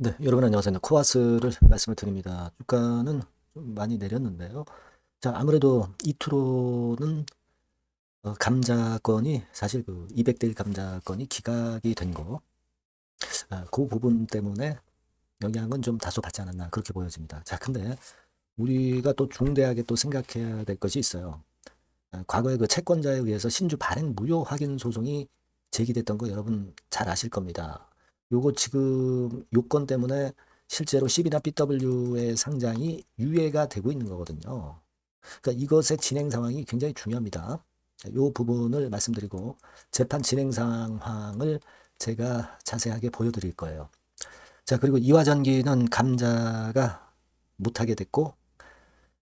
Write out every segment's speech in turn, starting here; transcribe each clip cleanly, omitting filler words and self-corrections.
네, 여러분 안녕하세요. 코아스를 말씀을 드립니다. 주가는 좀 많이 내렸는데요. 자, 아무래도 이투로는 감자건이 사실 그 200대 1 감자건이 기각이 된 거, 그 부분 때문에 영향은 좀 다소 받지 않았나 그렇게 보여집니다. 자, 근데 우리가 또 중대하게 또 생각해야 될 것이 있어요. 과거에 그 채권자에 의해서 신주 발행 무효 확인 소송이 제기됐던 거 여러분 잘 아실 겁니다. 요거 지금 요건 때문에 실제로 CB나 BW의 상장이 유예가 되고 있는 거거든요. 그러니까 이것의 진행 상황이 굉장히 중요합니다. 요 부분을 말씀드리고 재판 진행 상황을 제가 자세하게 보여드릴 거예요. 자, 그리고 이화전기는 감자가 못하게 됐고,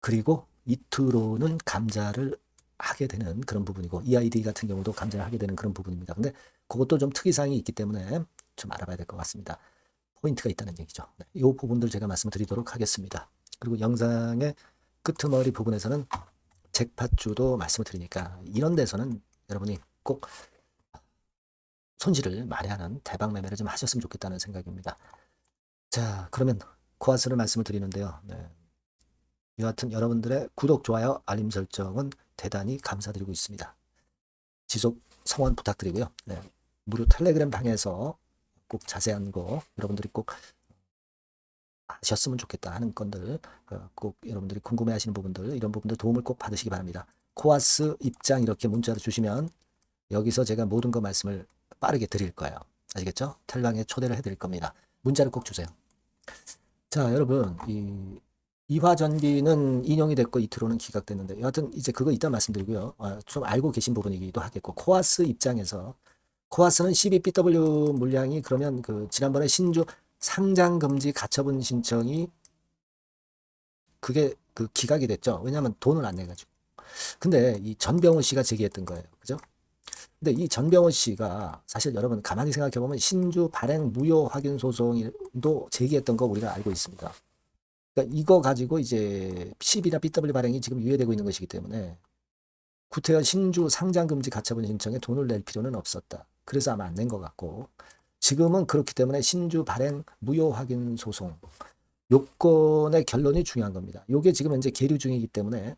그리고 이투로는 감자를 하게 되는 그런 부분이고, EID 같은 경우도 감자를 하게 되는 그런 부분입니다. 근데 그것도 좀 특이사항이 있기 때문에 좀 알아봐야 될 것 같습니다. 포인트가 있다는 얘기죠. 네, 이 부분들 제가 말씀드리도록 하겠습니다. 그리고 영상의 끄트머리 부분에서는 잭팟주도 말씀을 드리니까 이런 데서는 여러분이 꼭 손실을 만회하는 대박 매매를 좀 하셨으면 좋겠다는 생각입니다. 자, 그러면 코아스를 말씀을 드리는데요. 네. 여하튼 여러분들의 구독, 좋아요, 알림 설정은 대단히 감사드리고 있습니다. 지속 성원 부탁드리고요. 네. 무료 텔레그램 방에서 꼭 자세한 거 여러분들이 꼭 아셨으면 좋겠다 하는 건들, 꼭 여러분들이 궁금해하시는 부분들, 이런 부분들 도움을 꼭 받으시기 바랍니다. 코아스 입장 이렇게 문자로 주시면 여기서 제가 모든 거 말씀을 빠르게 드릴 거예요. 아시겠죠? 텔방에 초대를 해드릴 겁니다. 문자를 꼭 주세요. 자, 여러분, 이화전기는 인용이 됐고 이트로는 기각됐는데 여하튼 이제 그거 이따 말씀드리고요. 좀 알고 계신 부분이기도 하겠고 코아스 입장에서 코아스는 12BW 물량이 그러면 그 지난번에 신주 상장 금지 가처분 신청이 그게 그 기각이 됐죠. 왜냐하면 돈을 안 내가지고. 근데 이 전병훈 씨가 제기했던 거예요. 그죠? 근데 이 전병훈 씨가 사실 여러분 가만히 생각해 보면 신주 발행 무효 확인 소송도 제기했던 거 우리가 알고 있습니다. 그러니까 이거 가지고 이제 CB나 BW 발행이 지금 유예되고 있는 것이기 때문에 구태여 신주 상장금지 가처분 신청에 돈을 낼 필요는 없었다. 그래서 아마 안 낸 것 같고 지금은 그렇기 때문에 신주 발행 무효 확인 소송 요건의 결론이 중요한 겁니다. 요게 지금 현재 계류 중이기 때문에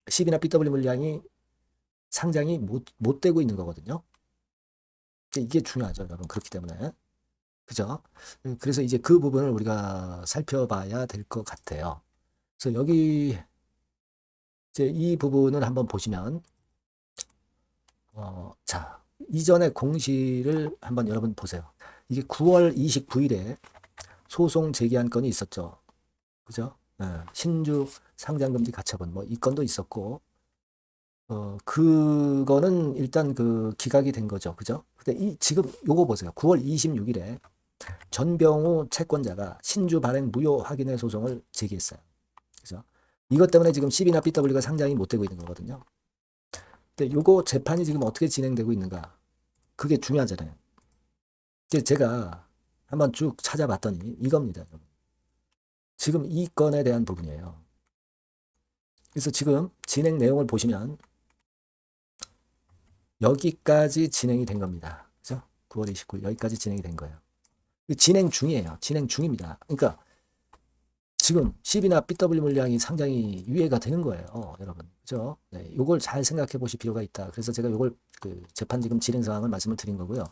CB나 BW 물량이 상장이 못 되고 있는 거거든요. 이게 중요하죠, 여러분. 그렇기 때문에. 그죠? 그래서 이제 그 부분을 우리가 살펴봐야 될 것 같아요. 그래서 여기 이제 이 부분을 한번 보시면 자, 이전의 공시를 한번 여러분 보세요. 이게 9월 29일에 소송 제기한 건이 있었죠. 그죠? 신주 상장금지 가처분 뭐 이 건도 있었고 그거는 일단 그 기각이 된 거죠. 그죠? 근데 지금 요거 보세요. 9월 26일에 전병우 채권자가 신주 발행 무효 확인의 소송을 제기했어요. 그죠? 이것 때문에 지금 CB나 BW가 상장이 못 되고 있는 거거든요. 근데 요거 재판이 지금 어떻게 진행되고 있는가? 그게 중요하잖아요. 그래서 제가 한번 쭉 찾아봤더니 이겁니다. 지금 이 건에 대한 부분이에요. 그래서 지금 진행 내용을 보시면 여기까지 진행이 된 겁니다. 그죠? 9월 29일 여기까지 진행이 된 거예요. 진행 중이에요. 진행 중입니다. 그러니까 지금 CB나 BW 물량이 상당히 유예가 되는 거예요. 여러분. 그죠? 네, 요걸 잘 생각해 보실 필요가 있다. 그래서 제가 요걸 그 재판 지금 진행 상황을 말씀을 드린 거고요.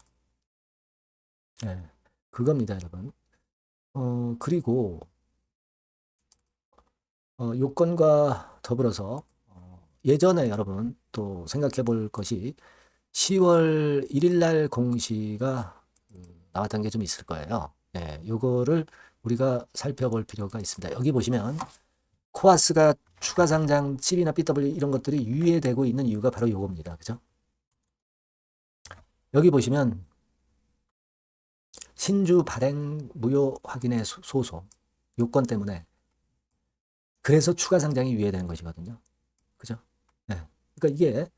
네, 그겁니다, 여러분. 그리고 요건과 더불어서 예전에 여러분 또 생각해 볼 것이 10월 1일 날 공시가 나왔던 게 좀 있을 거예요. 네, 요거를 우리가 살펴볼 필요가 있습니다. 여기 보시면 코아스가 추가 상장 CB나 BW 이런 것들이 유예되고 있는 이유가 바로 요겁니다. 그죠? 여기 보시면 신주 발행 무효 확인의 소송 요건 때문에 그래서 추가 상장이 유예되는 것이거든요. 그죠? 네. 그러니까 이게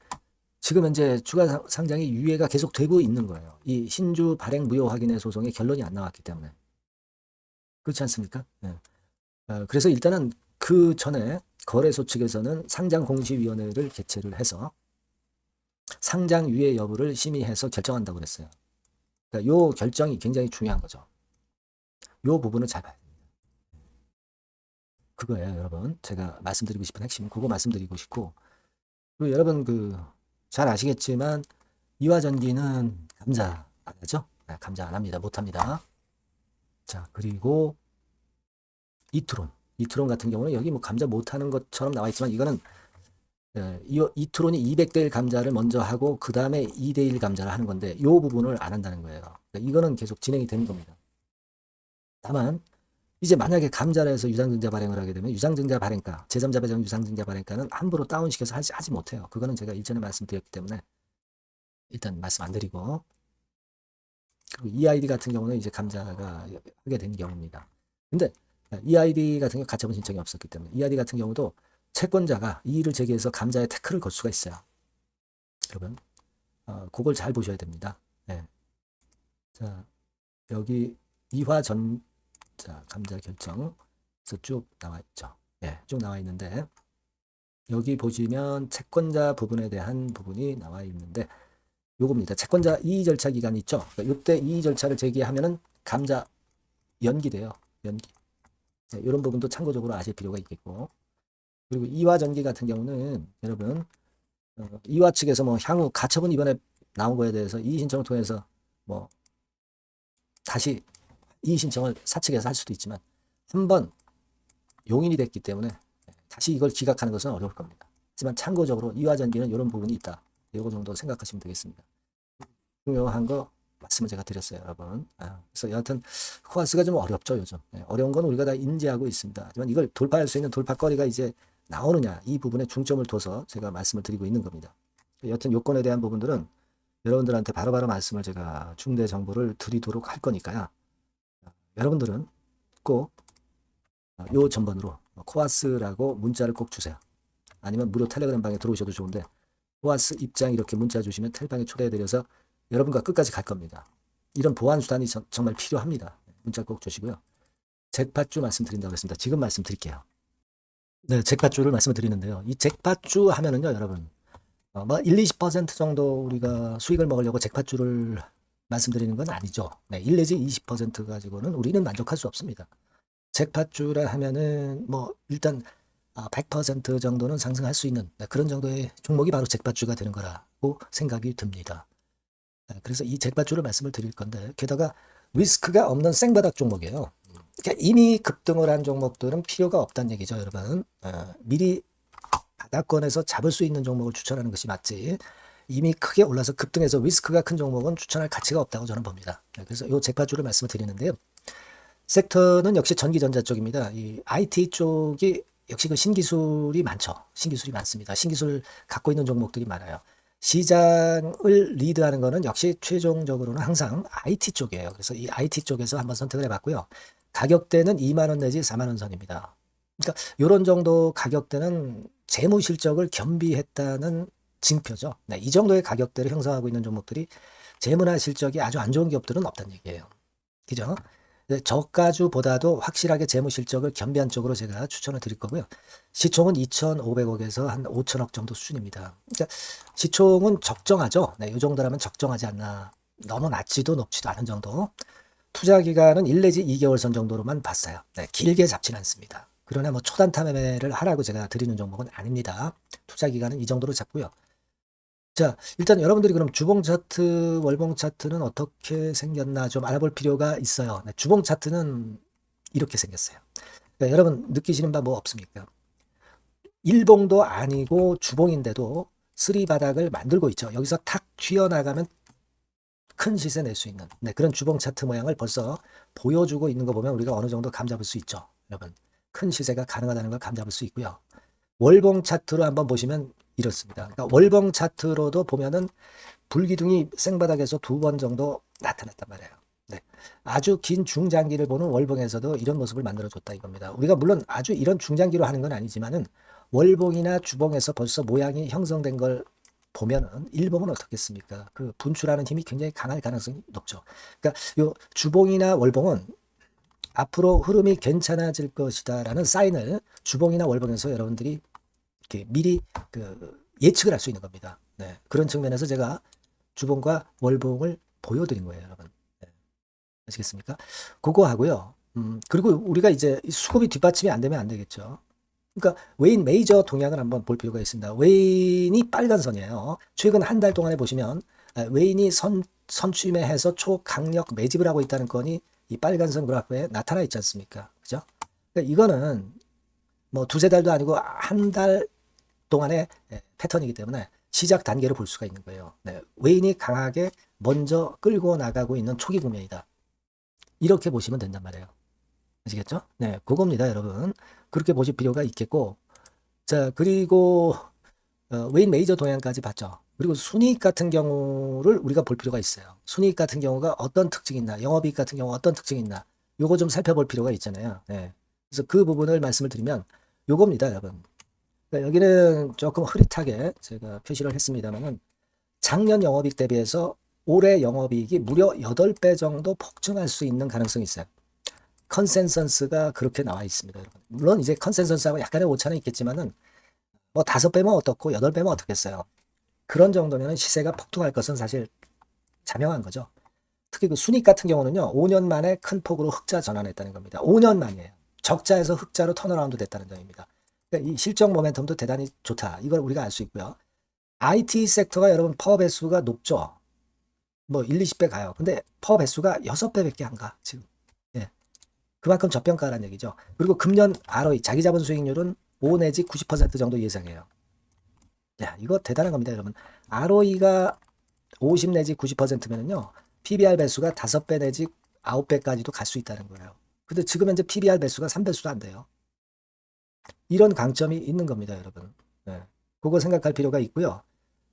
지금 현재 추가 상장이 유예가 계속 되고 있는 거예요. 이 신주 발행 무효 확인의 소송의 결론이 안 나왔기 때문에. 그렇지 않습니까? 네. 그래서 일단은 그 전에 거래소 측에서는 상장공시위원회를 개최를 해서 상장 유예 여부를 심의해서 결정한다고 그랬어요. 그러니까 요 결정이 굉장히 중요한 거죠. 요 부분을 잘 봐야 됩니다. 그거예요, 여러분. 제가 말씀드리고 싶은 핵심, 그거 말씀드리고 싶고, 그리고 여러분 잘 아시겠지만 이화전기는 감자 안 하죠? 네, 감자 안 합니다. 못 합니다. 자, 그리고 이트론 같은 경우는 여기 뭐 감자 못 하는 것처럼 나와 있지만 이거는 이트론이 200대 1 감자를 먼저 하고 그 다음에 2대 1 감자를 하는 건데 이 부분을 안 한다는 거예요. 그러니까 이거는 계속 진행이 되는 겁니다. 다만 이제 만약에 감자를 해서 유상증자 발행을 하게 되면 유상증자 발행가, 제3자 배정 유상증자 발행가는 함부로 다운시켜서 하지 못해요. 그거는 제가 일전에 말씀드렸기 때문에 일단 말씀 안 드리고, 그리고 EID 같은 경우는 이제 감자가 하게 된 경우입니다. 근데 EID 같은 경우 가처분 신청이 없었기 때문에 EID 같은 경우도 채권자가 이의를 제기해서 감자에 태클을 걸 수가 있어요. 여러분 그걸 잘 보셔야 됩니다. 네. 자, 여기 이화전자 감자 결정에서 쭉 나와 있죠. 네, 쭉 나와 있는데 여기 보시면 채권자 부분에 대한 부분이 나와 있는데 요겁니다. 채권자 이의 절차 기간이 있죠. 그러니까 이때 이의 절차를 제기하면은 감자 연기돼요. 연기. 네, 이런 부분도 참고적으로 아실 필요가 있겠고, 그리고 이화 전기 같은 경우는 여러분 이화 측에서 뭐 향후 가처분 이번에 나온 거에 대해서 이의 신청을 통해서 뭐 다시 이의 신청을 사측에서 할 수도 있지만 한번 용인이 됐기 때문에 다시 이걸 기각하는 것은 어려울 겁니다. 하지만 참고적으로 이화 전기는 이런 부분이 있다. 이거 정도 생각하시면 되겠습니다. 중요한 거 말씀을 제가 드렸어요, 여러분. 그래서 여하튼 코아스가 좀 어렵죠, 요즘. 어려운 건 우리가 다 인지하고 있습니다. 하지만 이걸 돌파할 수 있는 돌파거리가 이제 나오느냐, 이 부분에 중점을 둬서 제가 말씀을 드리고 있는 겁니다. 여하튼 요건에 대한 부분들은 여러분들한테 바로바로 말씀을 제가 중대 정보를 드리도록 할 거니까요. 여러분들은 꼭 요 전번으로 코아스라고 문자를 꼭 주세요. 아니면 무료 텔레그램 방에 들어오셔도 좋은데 코아스 입장 이렇게 문자 주시면 텔방에 초대해드려서 여러분과 끝까지 갈 겁니다. 이런 보안 수단이 정말 필요합니다. 문자 꼭 주시고요. 잭팟주 말씀드린다고 했습니다. 지금 말씀드릴게요. 네, 잭팟주를 말씀을 드리는데요. 이 잭팟주 하면은요, 여러분, 뭐 1, 20% 정도 우리가 수익을 먹으려고 잭팟주를 말씀드리는 건 아니죠. 네, 1 내지 20% 가지고는 우리는 만족할 수 없습니다. 잭팟주라 하면은 뭐 일단 100% 정도는 상승할 수 있는 그런 정도의 종목이 바로 잭팟주가 되는 거라고 생각이 듭니다. 그래서 이 잭팟주를 말씀을 드릴 건데, 게다가 리스크가 없는 생바닥 종목이에요. 그러니까 이미 급등을 한 종목들은 필요가 없다는 얘기죠, 여러분. 미리 바닥권에서 잡을 수 있는 종목을 추천하는 것이 맞지, 이미 크게 올라서 급등해서 리스크가 큰 종목은 추천할 가치가 없다고 저는 봅니다. 그래서 이 잭팟주를 말씀을 드리는데요. 섹터는 역시 전기전자 쪽입니다. 이 IT 쪽이 역시 그 신기술이 많죠. 신기술이 많습니다. 신기술 갖고 있는 종목들이 많아요. 시장을 리드하는 거는 역시 최종적으로는 항상 IT 쪽이에요. 그래서 이 IT 쪽에서 한번 선택을 해봤고요. 가격대는 2만 원 내지 4만 원 선입니다. 그러니까 이런 정도 가격대는 재무 실적을 겸비했다는 징표죠. 네, 이 정도의 가격대를 형성하고 있는 종목들이 재무나 실적이 아주 안 좋은 기업들은 없다는 얘기예요. 그죠? 저가주보다도 확실하게 재무 실적을 겸비한 쪽으로 제가 추천을 드릴 거고요. 시총은 2,500억에서 한 5천억 정도 수준입니다. 그러니까 시총은 적정하죠. 네, 이 정도라면 적정하지 않나. 너무 낮지도 높지도 않은 정도. 투자 기간은 1 내지 2개월 선 정도로만 봤어요. 네, 길게 잡지는 않습니다. 그러나 뭐 초단타 매매를 하라고 제가 드리는 종목은 아닙니다. 투자 기간은 이 정도로 잡고요. 자, 일단 여러분들이 그럼 주봉 차트, 월봉 차트는 어떻게 생겼나 좀 알아볼 필요가 있어요. 네, 주봉 차트는 이렇게 생겼어요. 그러니까 여러분 느끼시는 바 뭐 없습니까? 일봉도 아니고 주봉인데도 쓰리 바닥을 만들고 있죠. 여기서 탁 튀어나가면 큰 시세 낼 수 있는 그런 주봉 차트 모양을 벌써 보여주고 있는 거 보면 우리가 어느 정도 감잡을 수 있죠. 여러분, 큰 시세가 가능하다는 걸 감잡을 수 있고요. 월봉 차트로 한번 보시면 이렇습니다. 그러니까 월봉 차트로도 보면은 불기둥이 생바닥에서 2번 정도 나타났단 말이에요. 네. 아주 긴 중장기를 보는 월봉에서도 이런 모습을 만들어줬다 이겁니다. 우리가 물론 아주 이런 중장기로 하는 건 아니지만은 월봉이나 주봉에서 벌써 모양이 형성된 걸 보면은 일봉은 어떻겠습니까? 그 분출하는 힘이 굉장히 강할 가능성이 높죠. 그러니까 요 주봉이나 월봉은 앞으로 흐름이 괜찮아질 것이다라는 사인을 주봉이나 월봉에서 여러분들이 이렇게 미리 예측을 할 수 있는 겁니다. 네, 그런 측면에서 제가 주봉과 월봉을 보여드린 거예요, 여러분. 네, 아시겠습니까? 그거 하고요. 그리고 우리가 이제 수급이 뒷받침이 안 되면 안 되겠죠. 그러니까 웨인 메이저 동향을 한번 볼 필요가 있습니다. 웨인이 빨간 선이에요. 최근 한 달 동안에 보시면 웨인이 선취매해서 초강력 매집을 하고 있다는 건이 이 빨간 선 그래프에 나타나 있지 않습니까? 그죠? 그러니까 이거는 뭐 두세 달도 아니고 한 달 동안의 패턴이기 때문에 시작 단계로 볼 수가 있는 거예요. 네, 웨인이 강하게 먼저 끌고 나가고 있는 초기 국면이다. 이렇게 보시면 된단 말이에요. 아시겠죠? 네, 그겁니다, 여러분. 그렇게 보실 필요가 있겠고, 자, 그리고 웨인 메이저 동향까지 봤죠. 그리고 순이익 같은 경우를 우리가 볼 필요가 있어요. 순이익 같은 경우가 어떤 특징이 있나, 영업이익 같은 경우 어떤 특징이 있나, 요거 좀 살펴볼 필요가 있잖아요. 네. 그래서 그 부분을 말씀을 드리면 요겁니다, 여러분. 그러니까 여기는 조금 흐릿하게 제가 표시를 했습니다만은 작년 영업이익 대비해서 올해 영업이익이 무려 8배 정도 폭증할 수 있는 가능성이 있어요. 컨센서스가 그렇게 나와 있습니다, 여러분. 물론 이제 컨센서스하고 약간의 오차는 있겠지만은 뭐 5배면 어떻고 8배면 어떻겠어요. 그런 정도면 시세가 폭등할 것은 사실 자명한 거죠. 특히 그 순익 같은 경우는요, 5년 만에 큰 폭으로 흑자 전환했다는 겁니다. 5년 만이에요. 적자에서 흑자로 턴어라운드 됐다는 점입니다. 그러니까 이 실적 모멘텀도 대단히 좋다. 이걸 우리가 알 수 있고요. IT 섹터가 여러분 파워 배수가 높죠. 뭐 1, 20배 가요. 근데 파워 배수가 6배밖에 안 가, 지금. 예. 그만큼 저평가라는 얘기죠. 그리고 금년 ROE, 자기 자본 수익률은 5 내지 90% 정도 예상해요. 야, 이거 대단한 겁니다, 여러분. ROE가 50 내지 90%면은요, PBR 배수가 5배 내지 9배까지도 갈 수 있다는 거예요. 근데 지금 현재 PBR 배수가 3배수도 안 돼요. 이런 강점이 있는 겁니다, 여러분. 네. 그거 생각할 필요가 있고요.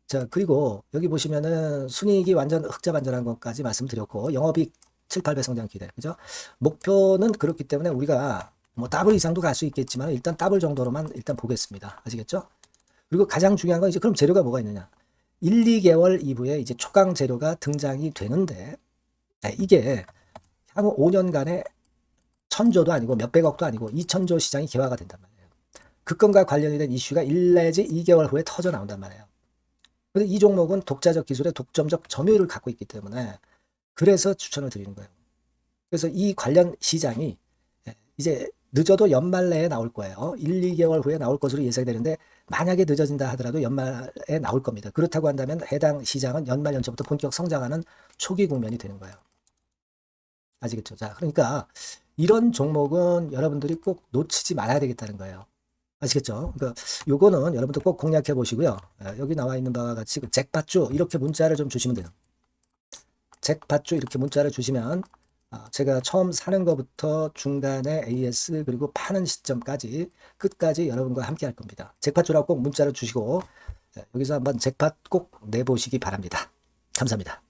자, 그리고 여기 보시면은 순이익이 완전 흑자 반전한 것까지 말씀드렸고, 영업이익 7, 8배 성장 기대. 그죠? 목표는 그렇기 때문에 우리가 뭐 더블 이상도 갈 수 있겠지만 일단 더블 정도로만 일단 보겠습니다. 아시겠죠? 그리고 가장 중요한 건 이제 그럼 재료가 뭐가 있느냐? 1, 2개월 이후에 이제 초강 재료가 등장이 되는데, 이게 향후 5년간에 천조도 아니고 몇백억도 아니고 2천조 시장이 개화가 된단 말이에요. 그 건과 관련이 된 이슈가 1 내지 2개월 후에 터져 나온단 말이에요. 근데 이 종목은 독자적 기술의 독점적 점유율을 갖고 있기 때문에 그래서 추천을 드리는 거예요. 그래서 이 관련 시장이 이제 늦어도 연말 내에 나올 거예요. 1, 2개월 후에 나올 것으로 예상되는데 만약에 늦어진다 하더라도 연말에 나올 겁니다. 그렇다고 한다면 해당 시장은 연말 연초부터 본격 성장하는 초기 국면이 되는 거예요. 아시겠죠? 자, 그러니까 이런 종목은 여러분들이 꼭 놓치지 말아야 되겠다는 거예요. 아시겠죠? 그러니까 요거는 여러분들 꼭 공략해 보시고요. 여기 나와 있는 바와 같이 그 잭팟주 이렇게 문자를 좀 주시면 돼요. 잭팟주 이렇게 문자를 주시면 제가 처음 사는 것부터 중간에 AS 그리고 파는 시점까지 끝까지 여러분과 함께 할 겁니다. 잭팟주라고 꼭 문자를 주시고 여기서 한번 잭팟 꼭 내보시기 바랍니다. 감사합니다.